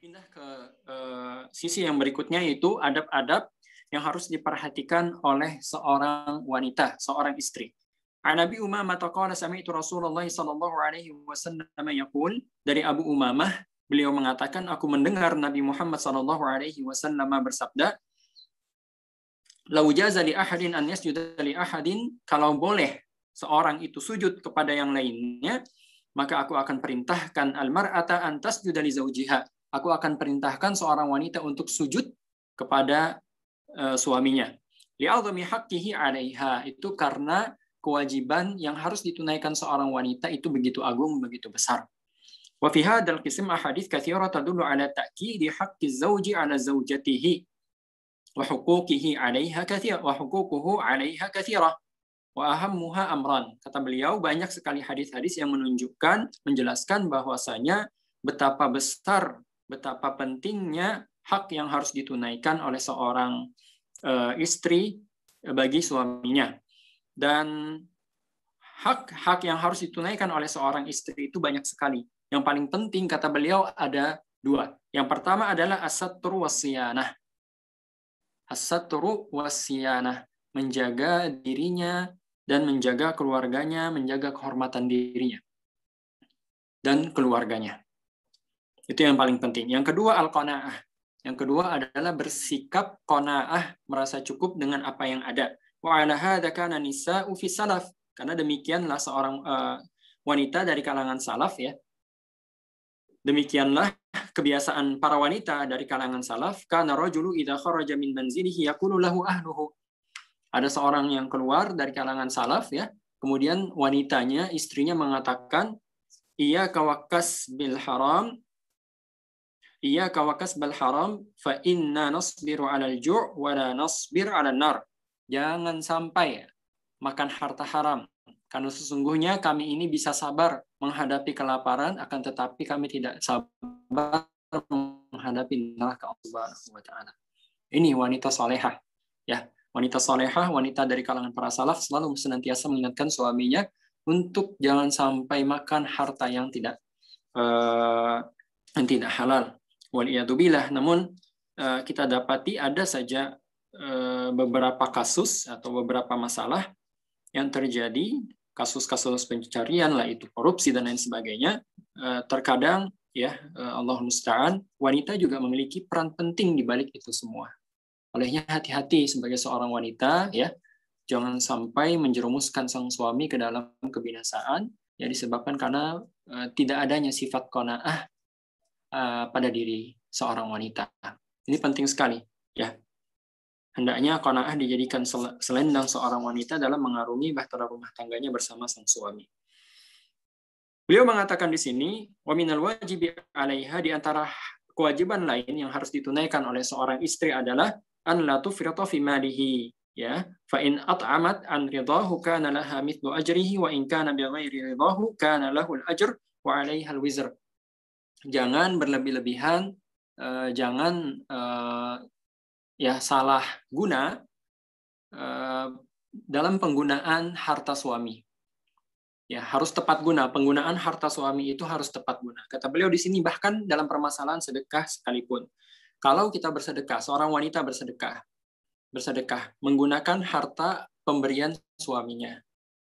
Pindah ke sisi yang berikutnya, yaitu adab-adab yang harus diperhatikan oleh seorang wanita, seorang istri. An Abi Umamah qala sami'tu Rasulullah sallallahu alaihi wasallam yaqul, dari Abu Umamah, beliau mengatakan, aku mendengar Nabi Muhammad sallallahu alaihi wasallam bersabda, "Lau jaza li ahadin an yasjuda li ahadin," kalau boleh seorang itu sujud kepada yang lainnya, maka aku akan perintahkan al-mar'ata an tasjuda li zawjiha. Aku akan perintahkan seorang wanita untuk sujud kepada suaminya. Li'azami haqqihi 'alaiha, itu karena kewajiban yang harus ditunaikan seorang wanita itu begitu agung, begitu besar. Wa fi hadzal qism ahadits katsira tadullu 'ala ta'kidi haqqi zawji 'ala zawjatihi wa huquqihi 'alaiha katsira wa huququhu 'alaiha katsira wa ahammuha amran. Kata beliau, banyak sekali hadis-hadis yang menunjukkan, menjelaskan bahwasanya betapa besar, betapa pentingnya hak yang harus ditunaikan oleh seorang istri bagi suaminya. Dan hak-hak yang harus ditunaikan oleh seorang istri itu banyak sekali. Yang paling penting, kata beliau, ada dua. Yang pertama adalah as-satru was-siyanah. As-satru was-siyanah, menjaga dirinya dan menjaga keluarganya, menjaga kehormatan dirinya dan keluarganya. Itu yang paling penting. Yang kedua, al-qanaah. Yang kedua adalah bersikap qanaah, merasa cukup dengan apa yang ada. Wa 'ala hadza kana nisa'u fi salaf. Karena demikianlah seorang wanita dari kalangan salaf, ya. Demikianlah kebiasaan para wanita dari kalangan salaf. Kana rajulu idza kharaja min manzilihi yaqulu lahu ahluhu. Ada seorang yang keluar dari kalangan salaf, ya. Kemudian wanitanya, istrinya mengatakan, iyyaka wakas bil haram, iyyaka wakas bil haram, fa inna nasbiru 'alal ju' wa la nasbir 'alan nar. Jangan sampai makan harta haram, karena sesungguhnya kami ini bisa sabar menghadapi kelaparan, akan tetapi kami tidak sabar menghadapi neraka Allah Subhanahu wa taala. Ini wanita salehah, ya. Wanita salehah, wanita dari kalangan para salaf selalu senantiasa mengingatkan suaminya untuk jangan sampai makan harta yang tidak halal. Waliyadzubillah. Namun kita dapati ada saja beberapa kasus atau beberapa masalah yang terjadi, kasus-kasus pencurian lah, itu korupsi dan lain sebagainya. Terkadang, ya, Allah musta'an, wanita juga memiliki peran penting di balik itu semua. Olehnya hati-hati sebagai seorang wanita, ya, jangan sampai menjerumuskan sang suami ke dalam kebinasaan, ya, disebabkan karena tidak adanya sifat qanaah pada diri seorang wanita. Ini penting sekali, ya. Hendaknya qanaah dijadikan selendang seorang wanita dalam mengarungi bahtera rumah tangganya bersama sang suami. Beliau mengatakan di sini, wa minal wajibi 'alaiha, di antara kewajiban lain yang harus ditunaikan oleh seorang istri adalah an la tufrita fi malihi, ya. Fa in at'amat an ridahu kana laha mithlu ajrihi wa in kana bi ghairi ridahu kana lahu al-ajr wa 'alaiha al-wizr. Jangan berlebih-lebihan, jangan ya salah guna dalam penggunaan harta suami. Ya, harus tepat guna. Penggunaan harta suami itu harus tepat guna. Kata beliau di sini, bahkan dalam permasalahan sedekah sekalipun. Kalau kita bersedekah, seorang wanita bersedekah menggunakan harta pemberian suaminya.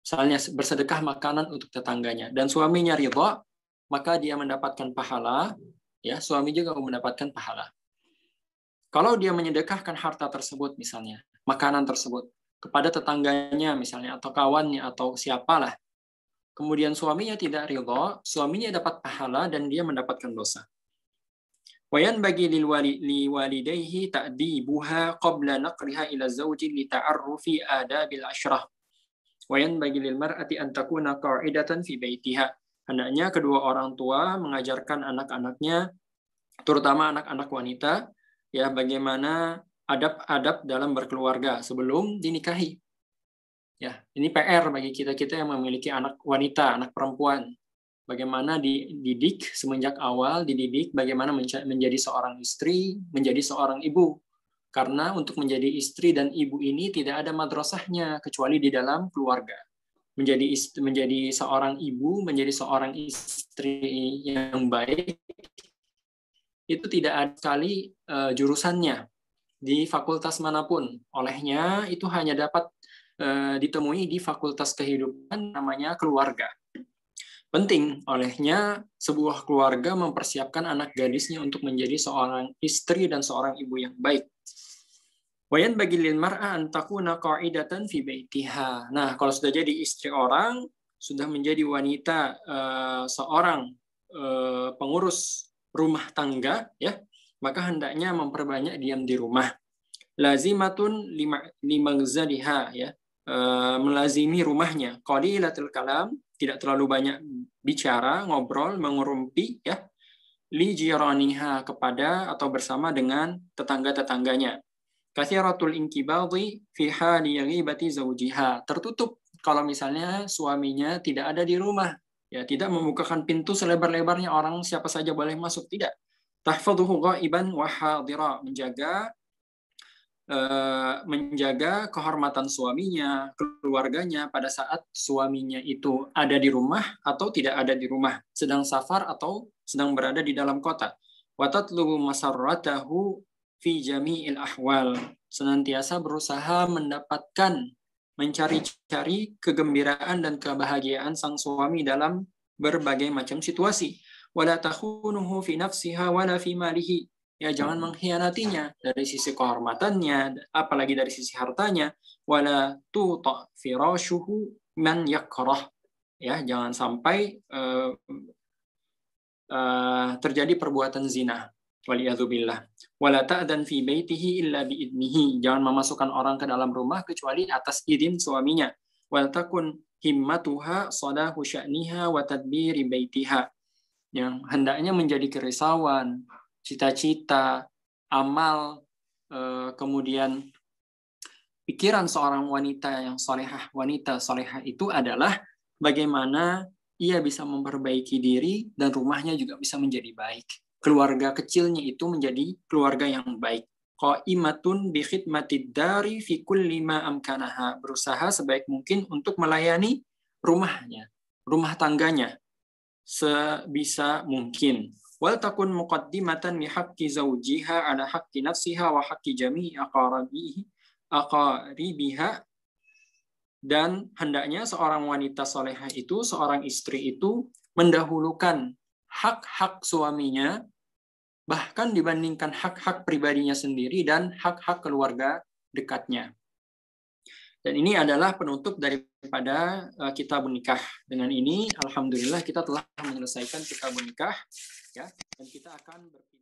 Misalnya bersedekah makanan untuk tetangganya dan suaminya ridha, maka dia mendapatkan pahala, ya, suami juga mendapatkan pahala. Kalau dia menyedekahkan harta tersebut, misalnya makanan tersebut, kepada tetangganya misalnya, atau kawannya, atau siapalah, kemudian suaminya tidak ridha, suaminya dapat pahala dan dia mendapatkan dosa. Wayan bagi liwalidayhi ta'dibuha qabla naqliha ila zawji li ta'arrufi adabil ashrah. Wayan bagi lil mar'ati an takuna qa'idatan fi baitiha. Hendaknya kedua orang tua mengajarkan anak-anaknya, terutama anak-anak wanita, ya, bagaimana adab-adab dalam berkeluarga sebelum dinikahi. Ya, ini PR bagi kita-kita yang memiliki anak wanita, anak perempuan. Bagaimana dididik semenjak awal, dididik bagaimana menjadi seorang istri, menjadi seorang ibu. Karena untuk menjadi istri dan ibu ini tidak ada madrasahnya kecuali di dalam keluarga. Menjadi seorang ibu, menjadi seorang istri yang baik itu tidak ada sekali jurusannya di fakultas manapun. Olehnya itu hanya dapat ditemui di fakultas kehidupan namanya keluarga. Penting, olehnya sebuah keluarga mempersiapkan anak gadisnya untuk menjadi seorang istri dan seorang ibu yang baik. Wayan bagi lil mar'a an takuna qa'idatan fi baitiha. Nah, kalau sudah jadi istri orang, sudah menjadi wanita seorang pengurus rumah tangga, ya, maka hendaknya memperbanyak diam di rumah. Lazimatun limagzadiha, ya, melazimi rumahnya. Qalilatul kalam, tidak terlalu banyak bicara, ngobrol, mengurumpi, ya, li jiraniha, kepada atau bersama dengan tetangga-tetangganya. Katsiratul inkibadi fi hali ghibati zawjiha, tertutup kalau misalnya suaminya tidak ada di rumah, ya, tidak membukakan pintu selebar-lebarnya, orang siapa saja boleh masuk, tidak. Tahfaduhu ghaiban wa hadira, menjaga kehormatan suaminya, keluarganya pada saat suaminya itu ada di rumah atau tidak ada di rumah, sedang safar atau sedang berada di dalam kota. Wa tatlubu masarratahu fi jami'il ahwal, senantiasa berusaha mencari-cari kegembiraan dan kebahagiaan sang suami dalam berbagai macam situasi. Wala takhunuhu fi nafsiha wala fi malihi, ya, jangan mengkhianatinya dari sisi kehormatannya, apalagi dari sisi hartanya. Wala tuta firashuhu man yakrah, ya, jangan sampai terjadi perbuatan zina, waliyadzubillah. Wala ta'dan fi baitihi illa biidnihi, jangan memasukkan orang ke dalam rumah kecuali atas izin suaminya. Wal takun himmatuha salahu sya'niha wa tadbiri baitiha, yang hendaknya menjadi kerisauan, cita-cita, amal, kemudian pikiran seorang wanita yang solehah, wanita solehah itu adalah bagaimana ia bisa memperbaiki diri dan rumahnya juga bisa menjadi baik. Keluarga kecilnya itu menjadi keluarga yang baik. Qaimatun bi khidmatid dari fi kulli ma amkanaha, berusaha sebaik mungkin untuk melayani rumahnya, rumah tangganya sebisa mungkin. Wal takun muqaddimatan li haqqi zawjiha ala haqqi nafsiha wa haqqi jami'i aqaribiha, dan hendaknya seorang wanita solehah itu, seorang istri itu mendahulukan hak-hak suaminya bahkan dibandingkan hak-hak pribadinya sendiri dan hak-hak keluarga dekatnya. Dan ini adalah penutup daripada kitab nikah. Dengan ini, alhamdulillah kita telah menyelesaikan kitab nikah, ya, dan kita akan berpindah.